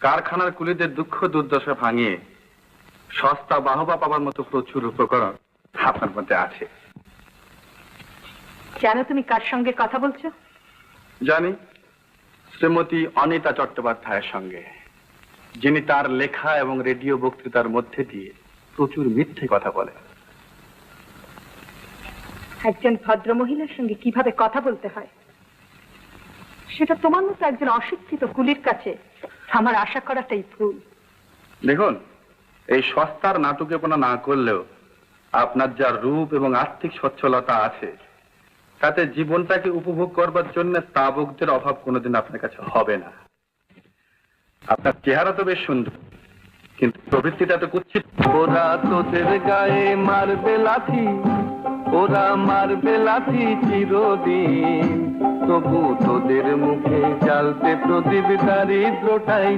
কারখানার কুলিদের দুঃখ দুর্দশা ভাঙিয়ে সস্তা বাহবা পাবার মতো প্রচুর উপকরণ আপনার মধ্যে আছে। জানো তুমি কার সঙ্গে কথা বলছো? জানি, শ্রীমতী অনিতা চট্টোপাধ্যায়ের সঙ্গে, যিনি তার লেখা এবং রেডিও বক্তৃতার মধ্যে দিয়ে প্রচুর মিথ্যে কথা বলেন। একজন ভদ্র মহিলার সঙ্গে কিভাবে কথা বলতে হয় সেটা তোমার মতো একজন অশিক্ষিত কুলির কাছে আমার আশা করাটাই ভুল। দেখুন, এই সস্তার নাটুকেপনা না করলেও আপনার যা রূপ এবং আর্থিক সচ্ছলতা আছে, তাতে জীবনটাকে উপভোগ করবার জন্য তাবকদের অভাব কোনোদিন আপনার কাছে হবে না। আপনার চেহারা তো বেশ সুন্দর, কিন্তু প্রবৃত্তিটা তো কুৎসিত। ওরা তোদের গায়ে মারবে লাথি, ওরা মারবে লাথি চিরদিন, তবু তোদের মুখে জ্বালতে প্রদীপ দারিদ্রটাই